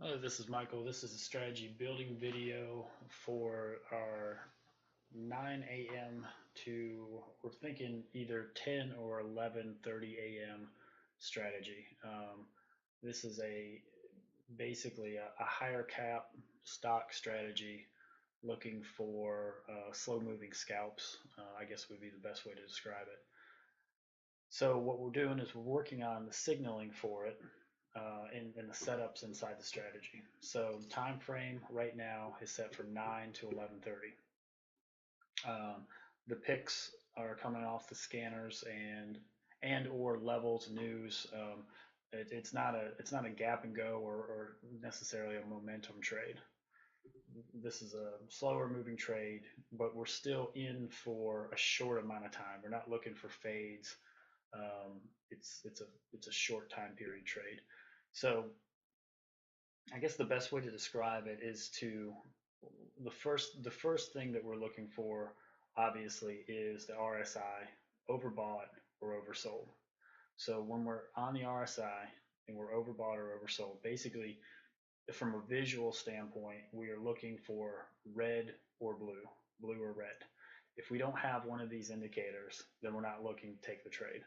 This is Michael. This is a strategy building video for our 9 a.m. to, we're thinking either 10 or 11:30 a.m. strategy. This is basically a higher cap stock strategy looking for slow moving scalps, I guess would be the best way to describe it. So what we're doing is we're working on the signaling for it in the setups inside the strategy. So time frame right now is set from 9 to 11:30. The picks are coming off the scanners and or levels news. It's not a gap and go or necessarily a momentum trade. This is a slower moving trade, but we're still in for a short amount of time. We're not looking for fades. Um, it's a short time period trade. So I guess the best way to describe it is to the first thing that we're looking for obviously is the RSI overbought or oversold. So when we're on the RSI and we're overbought or oversold, basically from a visual standpoint, we are looking for red or blue, blue or red. If we don't have one of these indicators, then we're not looking to take the trade.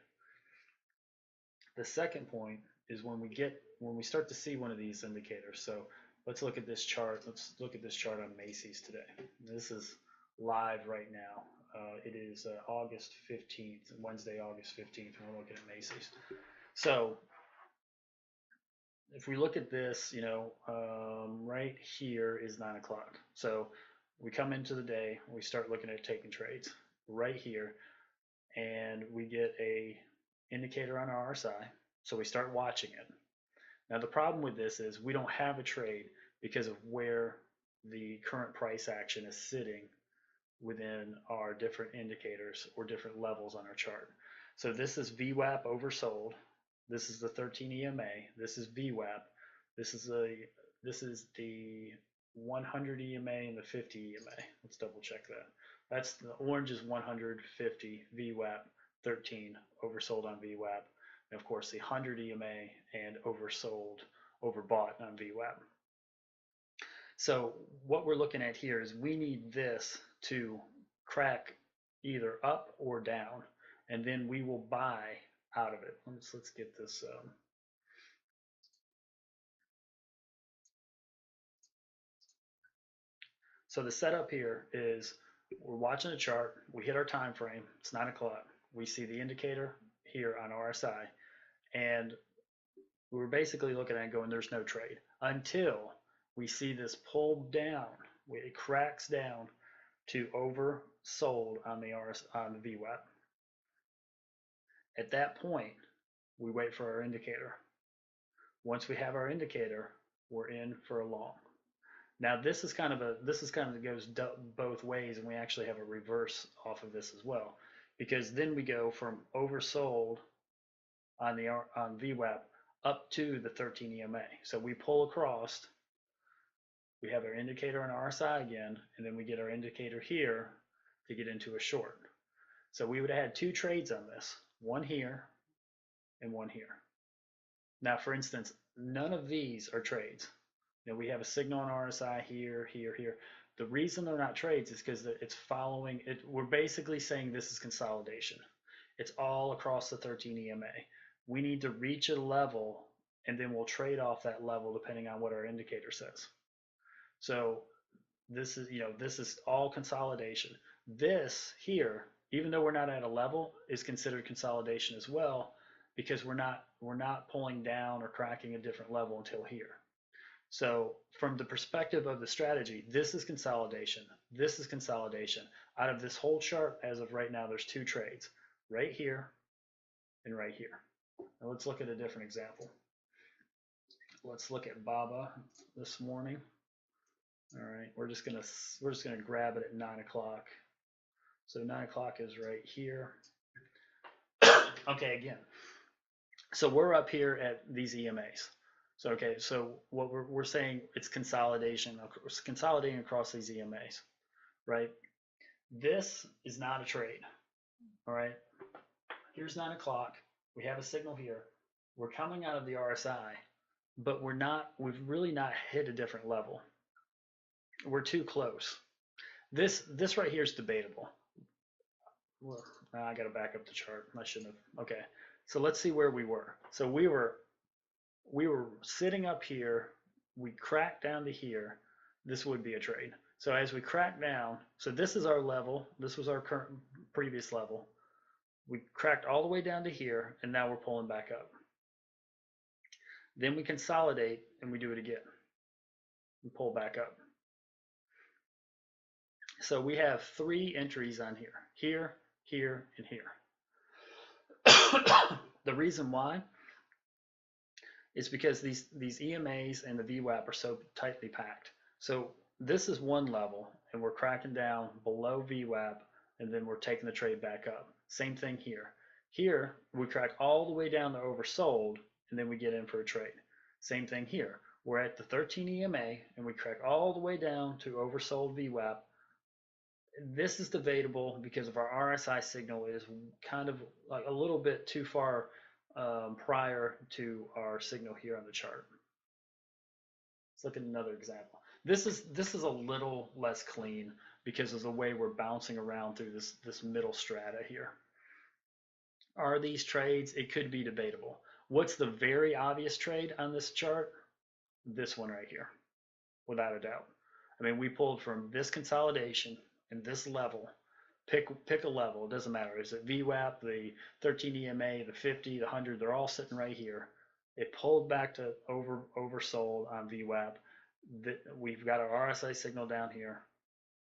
The second point is when we start to see one of these indicators. So let's look at this chart. Let's look at this chart on Macy's today. This is live right now. It is August 15th, Wednesday, August 15th, and we're looking at Macy's. So if we look at this, right here is 9 o'clock. So we come into the day, we start looking at taking trades right here, and we get a indicator on our RSI. So we start watching it. Now the problem with this is we don't have a trade because of where the current price action is sitting within our different indicators or different levels on our chart. So this is VWAP oversold. This is the 13 EMA. This is VWAP. This is the 100 EMA and the 50 EMA. Let's double check that. That's the orange is 150 VWAP 13 oversold on VWAP, and of course the 100 EMA and overbought on VWAP. So what we're looking at here is we need this to crack either up or down, and then we will buy out of it. Let's get this. So the setup here is we're watching a chart. We hit our time frame. It's 9 o'clock. We see the indicator here on RSI, and we're basically looking at it going, there's no trade until we see this pull down. It cracks down to oversold on the VWAP. At that point, we wait for our indicator. Once we have our indicator, we're in for a long. Now this is kind of goes both ways, and we actually have a reverse off of this as well, because then we go from oversold on VWAP up to the 13 EMA. So we pull across, we have our indicator on RSI again, and then we get our indicator here to get into a short. So we would have had two trades on this, one here and one here. Now, for instance, none of these are trades. We have a signal on RSI here, here, here. The reason they're not trades is because it's following it. We're basically saying this is consolidation. It's all across the 13 EMA. We need to reach a level, and then we'll trade off that level depending on what our indicator says. So this is all consolidation. This here, even though we're not at a level, is considered consolidation as well, because we're not pulling down or cracking a different level until here. So from the perspective of the strategy, this is consolidation. This is consolidation. Out of this whole chart, as of right now, there's two trades, right here and right here. Now let's look at a different example. Let's look at BABA this morning. All right, we're just gonna grab it at 9 o'clock. So 9 o'clock is right here. Okay, again. So we're up here at these EMAs. So okay, so what we're saying, it's consolidation, it's consolidating across these EMAs, right? This is not a trade. All right. Here's 9 o'clock. We have a signal here. We're coming out of the RSI. but we've really not hit a different level. We're too close. This right here is debatable. Well, I got to back up the chart. I shouldn't have. Okay, so let's see where we were. So we were sitting up here. We cracked down to here. This would be a trade. So as we crack down, so this is our level. This was our current previous level. We cracked all the way down to here, and now we're pulling back up. Then we consolidate and we do it again. We pull back up. So we have 3 entries on here, here, here, and here. The reason why is because these EMAs and the VWAP are so tightly packed. So this is one level, and we're cracking down below VWAP, and then we're taking the trade back up. Same thing here. Here, we crack all the way down to oversold, and then we get in for a trade. Same thing here. We're at the 13 EMA, and we crack all the way down to oversold VWAP. This is debatable because of our RSI signal is kind of like a little bit too far prior to our signal here on the chart. Let's look at another example. This is a little less clean because of the way we're bouncing around through this middle strata here. Are these trades? It could be debatable. What's the very obvious trade on this chart? This one right here, without a doubt. I mean, we pulled from this consolidation and this level. Pick a level. It doesn't matter. Is it VWAP, the 13 EMA, the 50, the 100? They're all sitting right here. It pulled back to oversold on VWAP. We've got our RSI signal down here,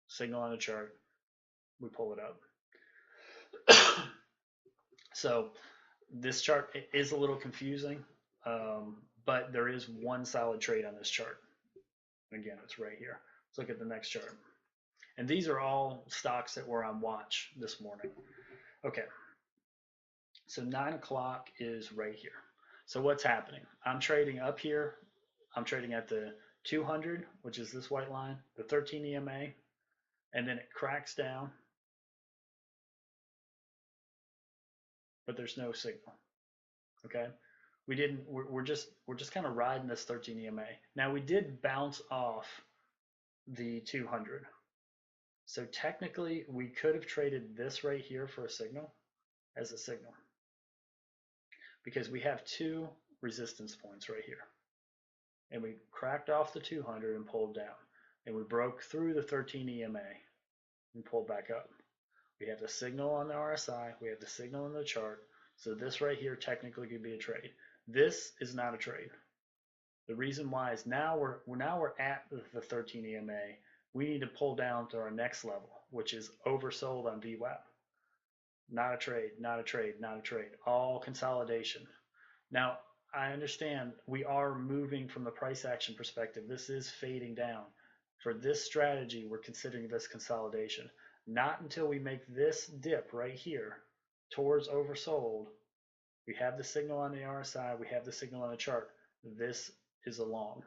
signal on the chart. We pull it up. So this chart is a little confusing, but there is one solid trade on this chart. Again, it's right here. Let's look at the next chart. And these are all stocks that were on watch this morning. Okay, so 9 o'clock is right here. So what's happening? I'm trading up here. I'm trading at the 200, which is this white line, the 13 EMA, and then it cracks down, but there's no signal. Okay, we're just kind of riding this 13 EMA. Now we did bounce off the 200. So technically we could have traded this right here for a signal, as a signal, because we have 2 resistance points right here. And we cracked off the 200 and pulled down. And we broke through the 13 EMA and pulled back up. We have the signal on the RSI, we have the signal in the chart. So this right here technically could be a trade. This is not a trade. The reason why is now we're at the 13 EMA. We need to pull down to our next level, which is oversold on VWAP. Not a trade, not a trade, not a trade. All consolidation. Now, I understand we are moving from the price action perspective. This is fading down. For this strategy, we're considering this consolidation. Not until we make this dip right here towards oversold. We have the signal on the RSI. We have the signal on the chart. This is a long.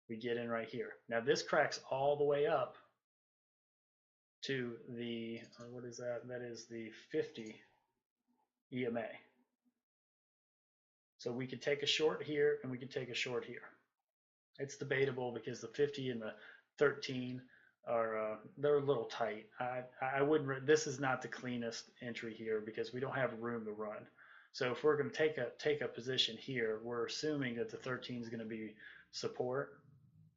We get in right here. Now this cracks all the way up to the, what is that? That is the 50 EMA. So we could take a short here and we could take a short here. It's debatable because the 50 and the 13 are they're a little tight. I wouldn't. This is not the cleanest entry here because we don't have room to run. So if we're going to take a position here, we're assuming that the 13 is going to be support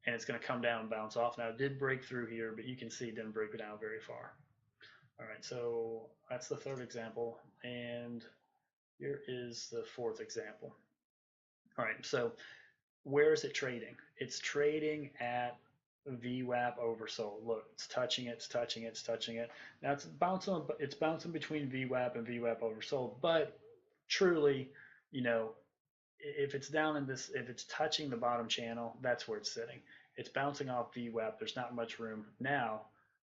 and it's going to come down and bounce off. Now it did break through here, but you can see it didn't break it down very far. All right, so that's the 3rd example, and here is the 4th example. All right, so where is it trading? It's trading at VWAP oversold. Look, it's touching it, it's touching it, it's touching it. Now it's bouncing between VWAP and VWAP oversold, but truly, you know, if it's down in this, if it's touching the bottom channel, that's where it's sitting. It's bouncing off VWAP. There's not much room. Now,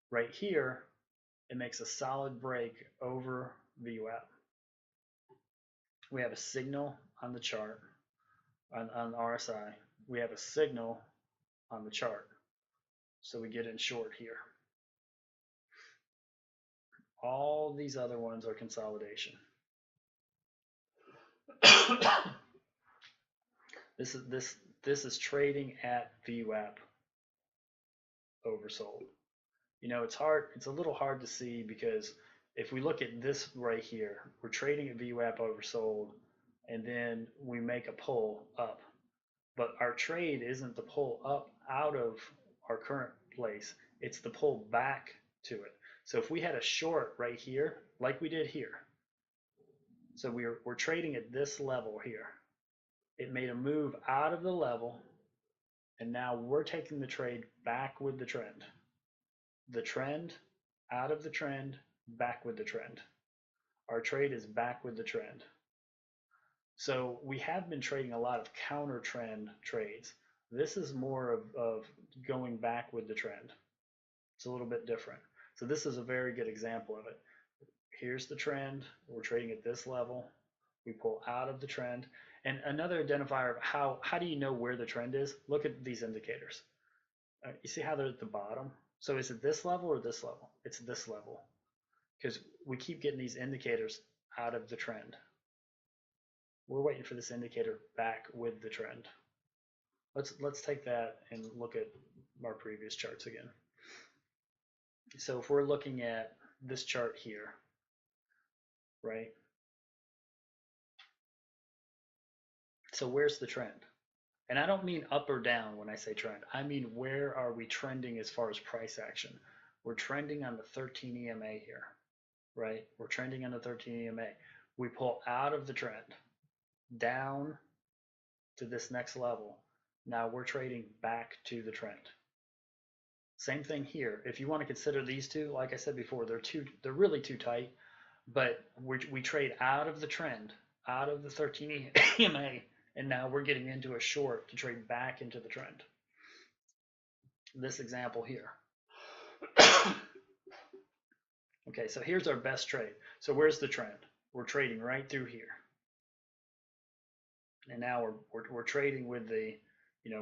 right here, it makes a solid break over VWAP. We have a signal on the chart, on RSI. We have a signal on the chart. So we get in short here. All these other ones are consolidation. This This is trading at VWAP oversold. You know, it's a little hard to see because if we look at this right here, we're trading at VWAP oversold, and then we make a pull up. But our trade isn't the pull up out of our current place, it's the pull back to it. So if we had a short right here, like we did here, so we're trading at this level here. It made a move out of the level, and now we're taking the trade back with the trend. The trend, out of the trend, back with the trend. Our trade is back with the trend. So we have been trading a lot of counter trend trades. This is more of going back with the trend. It's a little bit different. So this is a very good example of it. Here's the trend. We're trading at this level. We pull out of the trend. And another identifier of how do you know where the trend is? Look at these indicators. You see how they're at the bottom? So is it this level or this level? It's this level, because we keep getting these indicators out of the trend. We're waiting for this indicator back with the trend. Let's take that and look at our previous charts again. So if we're looking at this chart here, right? So where's the trend? And I don't mean up or down when I say trend. I mean, where are we trending as far as price action? We're trending on the 13 EMA here, right? We're trending on the 13 EMA. We pull out of the trend down to this next level. Now we're trading back to the trend. Same thing here. If you want to consider these two, like I said before, they're really too tight, but we trade out of the trend, out of the 13 EMA, and now we're getting into a short to trade back into the trend. This example here. Okay, so here's our best trade. So where's the trend? We're trading right through here. And now we're trading with the,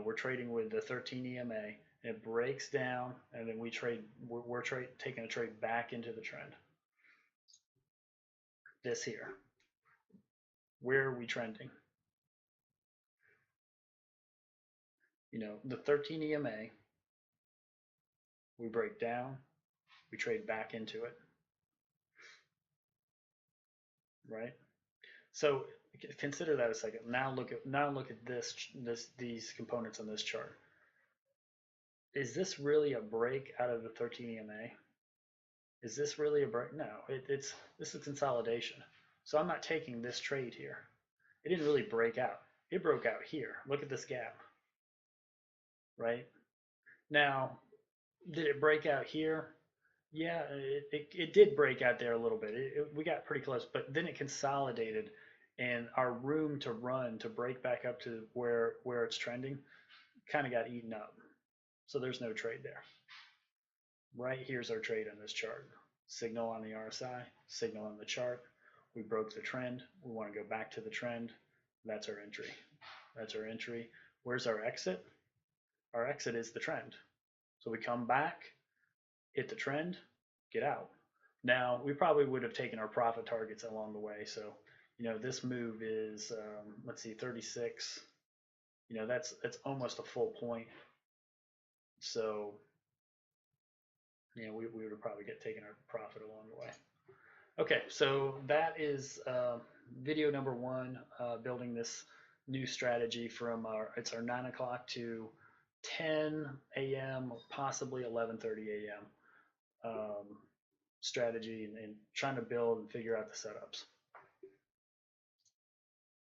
we're trading with the 13 EMA. It breaks down, and then we're taking a trade back into the trend. This here. Where are we trending? The 13 EMA, we break down, we trade back into it, right? So consider that a second. Now look at these components on this chart. Is this really a break out of the 13 EMA? Is this really a break? No, this is consolidation. So I'm not taking this trade here. It didn't really break out. It broke out here. Look at this gap, right? Now, did it break out here? Yeah, it did break out there a little bit. We got pretty close, but then it consolidated, and our room to run to break back up to where it's trending kind of got eaten up. So there's no trade there. Right here's our trade on this chart. Signal on the RSI, signal on the chart. We broke the trend. We want to go back to the trend. That's our entry. That's our entry. Where's our exit? Our exit is the trend. So we come back, hit the trend, get out. Now, we probably would have taken our profit targets along the way. So, this move is, let's see, 36. That's almost a full point. So, we would have probably taken our profit along the way. Okay, so that is video number 1, building this new strategy from it's our 9 o'clock to 10 a.m., possibly 11:30 a.m. Strategy and trying to build and figure out the setups.